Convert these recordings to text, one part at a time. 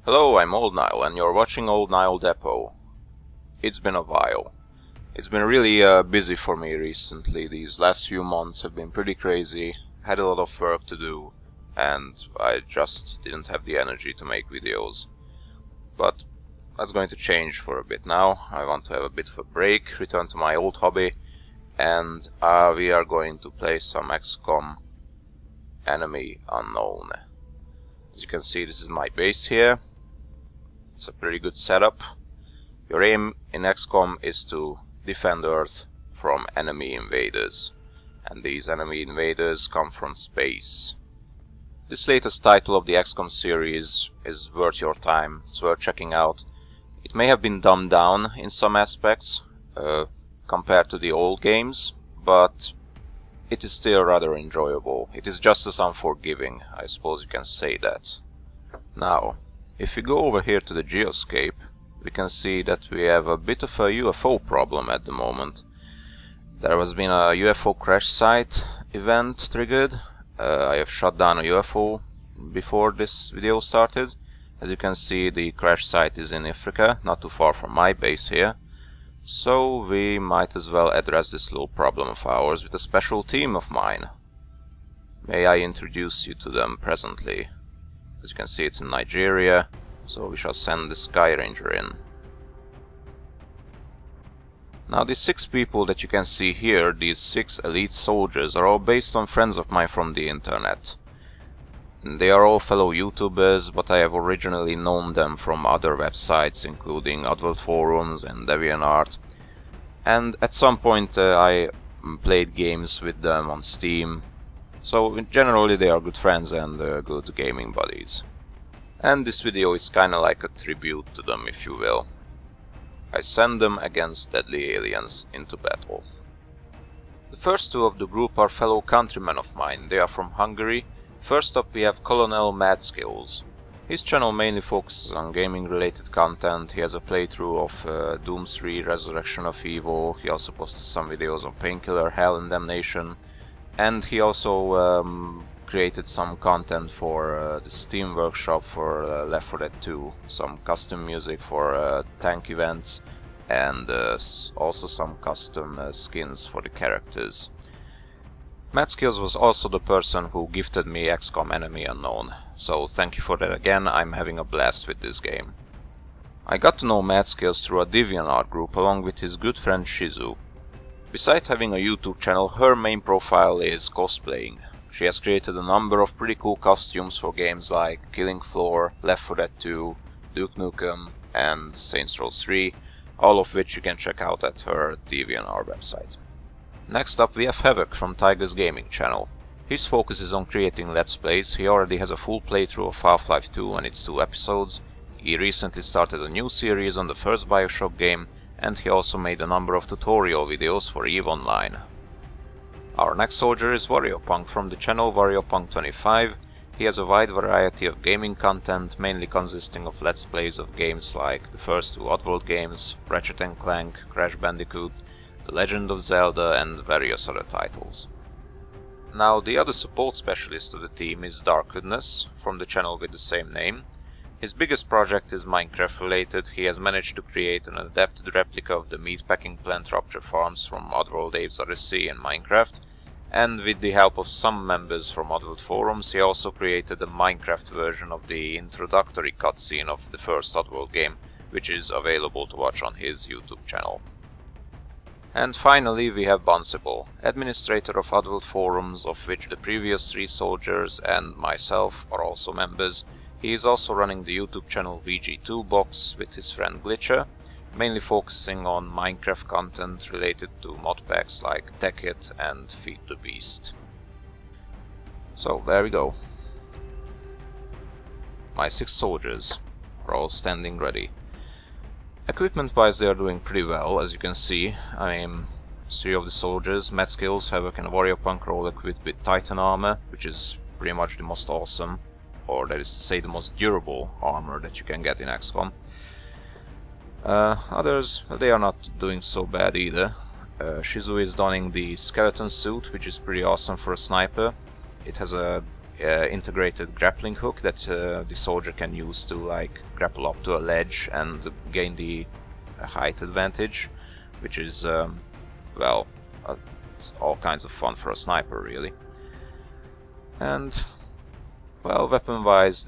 Hello, I'm Old Nile and you're watching Old Nile Depot. It's been a while. It's been really busy for me recently. These last few months have been pretty crazy, had a lot of work to do, and I just didn't have the energy to make videos. But that's going to change for a bit now. I want to have a bit of a break, return to my old hobby, and we are going to play some XCOM Enemy Unknown. As you can see, this is my base here. It's a pretty good setup. Your aim in XCOM is to defend Earth from enemy invaders, and these enemy invaders come from space. This latest title of the XCOM series is worth your time. It's worth checking out. It may have been dumbed down in some aspects compared to the old games, but it is still rather enjoyable. It is just as unforgiving, I suppose you can say that. Now, if we go over here to the geoscape, we can see that we have a bit of a UFO problem at the moment. There has been a UFO crash site event triggered. I have shot down a UFO before this video started. As you can see, the crash site is in Africa, not too far from my base here. So we might as well address this little problem of ours with a special team of mine. May I introduce you to them presently? As you can see, it's in Nigeria, so we shall send the Sky Ranger in. Now, these 6 people that you can see here, these 6 elite soldiers, are all based on friends of mine from the internet. They are all fellow YouTubers, but I have originally known them from other websites, including Adult Forums and DeviantArt. And at some point I played games with them on Steam. So generally they are good friends and good gaming buddies. And this video is kinda like a tribute to them, if you will. I send them against deadly aliens into battle. The first 2 of the group are fellow countrymen of mine. They are from Hungary. First up we have Colonel Madskills. His channel mainly focuses on gaming related content. He has a playthrough of Doom 3 Resurrection of Evil. He also posted some videos on Painkiller, Hell and Damnation. And he also created some content for the Steam Workshop for Left 4 Dead 2, some custom music for tank events, and also some custom skins for the characters. Madskills was also the person who gifted me XCOM Enemy Unknown, so thank you for that again. I'm having a blast with this game. I got to know Madskills through a DeviantArt group along with his good friend Shizu. Besides having a YouTube channel, her main profile is cosplaying. She has created a number of pretty cool costumes for games like Killing Floor, Left 4 Dead 2, Duke Nukem and Saints Row 3, all of which you can check out at her DeviantArt website. Next up we have Havoc from Tiger's Gaming channel. His focus is on creating Let's Plays. He already has a full playthrough of Half-Life 2 and its 2 episodes. He recently started a new series on the first Bioshock game, and he also made a number of tutorial videos for EVE Online. Our next soldier is WarioPunk from the channel WarioPunk25. He has a wide variety of gaming content, mainly consisting of Let's Plays of games like the first 2 Oddworld games, Ratchet & Clank, Crash Bandicoot, The Legend of Zelda and various other titles. Now, the other support specialist of the team is Dark Goodness from the channel with the same name. His biggest project is Minecraft related. He has managed to create an adapted replica of the meatpacking plant Rupture Farms from Oddworld Abe's Odyssey in Minecraft, and with the help of some members from Adult Forums he also created a Minecraft version of the introductory cutscene of the first Oddworld game, which is available to watch on his YouTube channel. And finally we have Bunsable, administrator of Adult Forums, of which the previous 3 soldiers and myself are also members. He is also running the YouTube channel VG2 Box with his friend Glitcher, mainly focusing on Minecraft content related to modpacks like Tech It and Feed the Beast. So there we go. My 6 soldiers are all standing ready. Equipment wise they are doing pretty well, as you can see. 3 of the soldiers, Madskills, Havoc and WarioPunk, are all equipped with Titan armor, which is pretty much the most awesome, or that is to say the most durable armor that you can get in XCOM. Others, they are not doing so bad either. Shizu is donning the skeleton suit, which is pretty awesome for a sniper. It has a integrated grappling hook that the soldier can use to like grapple up to a ledge and gain the height advantage, which is well, it's all kinds of fun for a sniper really. And well, weapon-wise,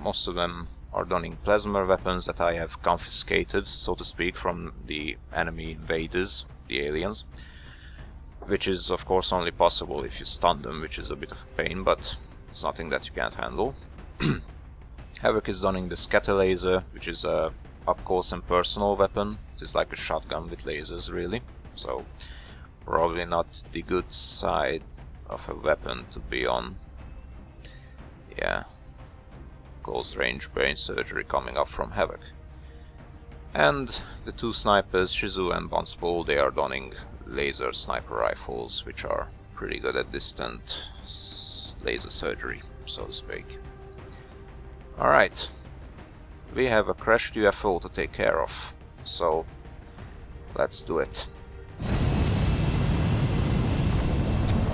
most of them are donning plasma weapons that I have confiscated, so to speak, from the enemy invaders, the aliens. Which is of course only possible if you stun them, which is a bit of a pain, but it's nothing that you can't handle. Havoc is donning the scatter laser, which is a up-close and personal weapon. It is like a shotgun with lasers really, so probably not the good side of a weapon to be on. Yeah, close range brain surgery coming up from Havoc. And the two snipers, Shizu and Bonspol, they are donning laser sniper rifles, which are pretty good at distant laser surgery, so to speak. Alright, we have a crashed UFO to take care of, so let's do it.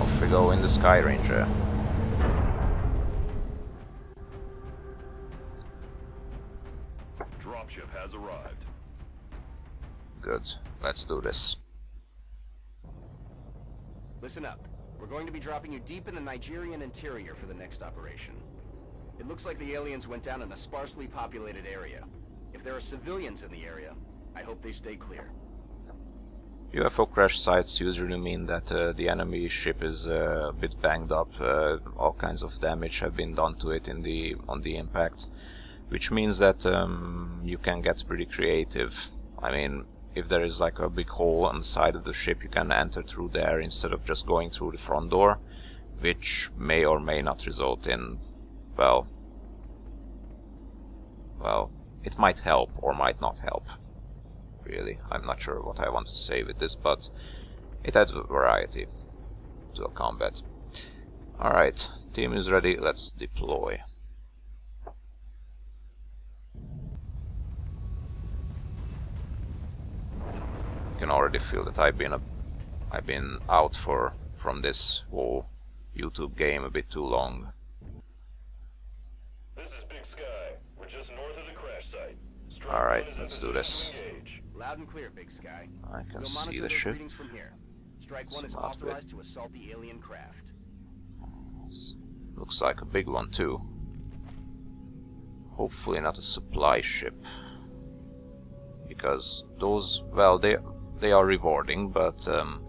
Off we go in the Sky Ranger. Dropship has arrived. Good, let's do this. Listen up. We're going to be dropping you deep in the Nigerian interior for the next operation. It looks like the aliens went down in a sparsely populated area. If there are civilians in the area, I hope they stay clear. UFO crash sites usually mean that the enemy ship is a bit banged up. All kinds of damage have been done to it on the impact, which means that you can get pretty creative. I mean, if there is like a big hole on the side of the ship, you can enter through there instead of just going through the front door, which may or may not result in, well, it might help or might not help. Really, I'm not sure what I want to say with this, but it adds variety to a combat. Alright, team is ready, let's deploy. You can already feel that I've been out from this whole YouTube game a bit too long. This is Big Sky. We're just north of the crash site. Alright, let's do this. Loud and clear, Big Sky. I can We'll see monitor the those ship. readings from here. Strike 1 is Smart bit. authorized to assault the alien craft. Looks like a big one too. Hopefully not a supply ship, because those, well, they are rewarding, but Set 'em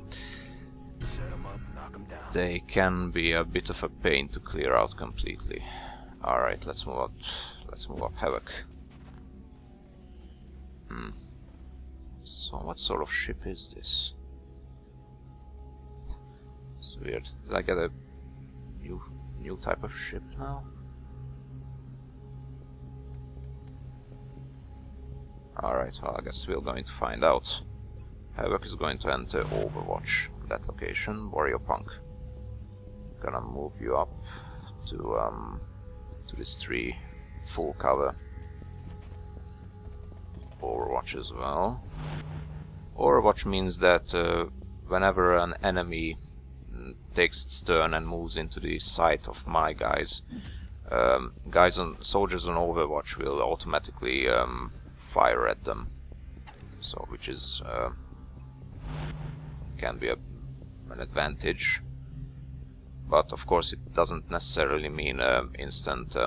up, knock 'em down. they can be a bit of a pain to clear out completely. Alright, let's move up. Let's move up Havoc. So what sort of ship is this? It's weird. Did I get a new type of ship now? Alright, well, I guess we're going to find out. Havoc is going to enter Overwatch, that location. Warrior Punk. Gonna move you up to this tree, full cover. Overwatch as well. Overwatch means that whenever an enemy takes its turn and moves into the sight of my guys, soldiers on Overwatch will automatically fire at them. So, which is can be an advantage, but of course it doesn't necessarily mean instant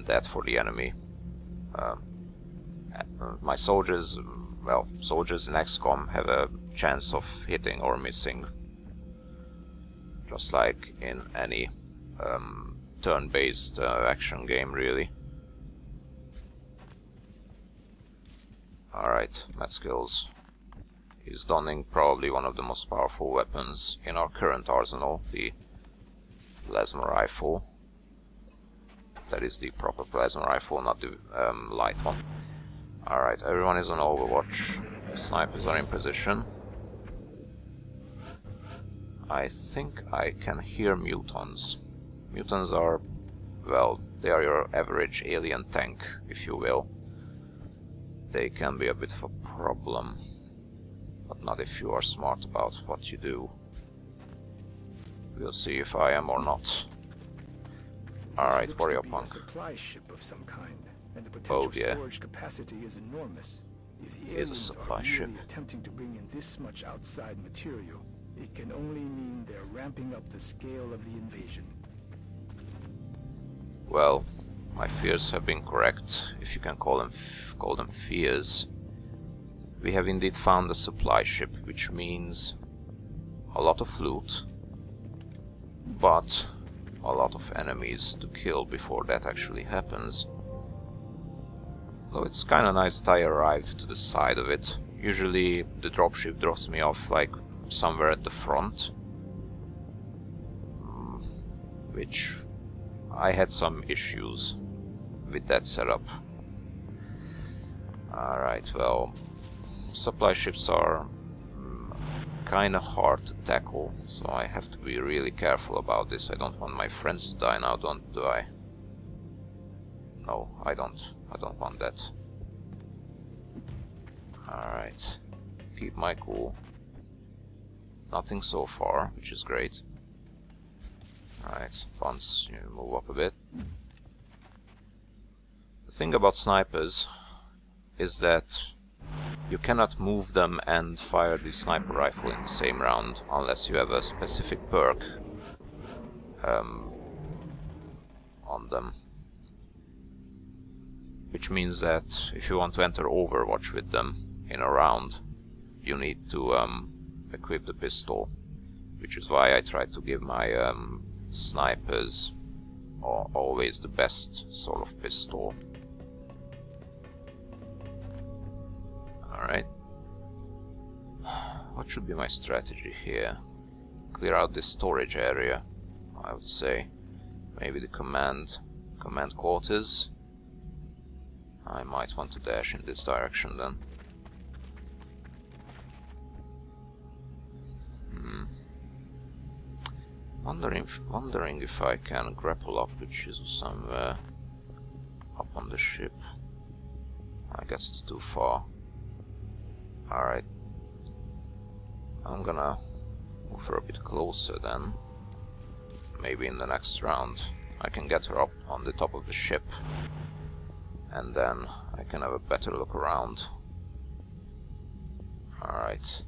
death for the enemy. My soldiers, well, soldiers in XCOM have a chance of hitting or missing, just like in any turn-based action game, really. Alright, Matt Skills. He's donning probably one of the most powerful weapons in our current arsenal, the plasma rifle. That is the proper plasma rifle, not the light one. Alright, everyone is on Overwatch. Snipers are in position. I think I can hear mutons. Mutons are, well, they are your average alien tank, if you will. They can be a bit of a problem, but not if you are smart about what you do. We'll see if I am or not. Alright, Looks warrior to be punk. a supply ship of some kind, and the Oh, potential yeah. storage capacity is enormous. If the It is a aliens supply are ship. really attempting to bring in this much outside material, it can only mean they're ramping up the scale of the invasion. Well, my fears have been correct, if you can call them fears. We have indeed found a supply ship, which means a lot of loot, but a lot of enemies to kill before that actually happens. Though it's kinda nice that I arrived to the side of it. Usually the dropship drops me off like somewhere at the front, which I had some issues with that setup. Alright, well, supply ships are kinda hard to tackle, so I have to be really careful about this. I don't want my friends to die now, do I? No, I don't want that. Alright, keep my cool. Nothing so far, which is great. Alright, once you move up a bit. The thing about snipers is that you cannot move them and fire the sniper rifle in the same round unless you have a specific perk on them. Which means that if you want to enter Overwatch with them in a round, you need to equip the pistol. Which is why I try to give my snipers always the best sort of pistol. Alright. What should be my strategy here? Clear out this storage area, I would say. Maybe the command quarters. I might want to dash in this direction then. Wondering if I can grapple up with Shizu somewhere up on the ship. I guess it's too far. Alright. I'm gonna move her a bit closer then. Maybe in the next round I can get her up on the top of the ship. And then I can have a better look around. Alright.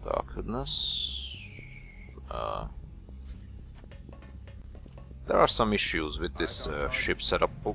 Dark goodness. There are some issues with this ship setup. Oh,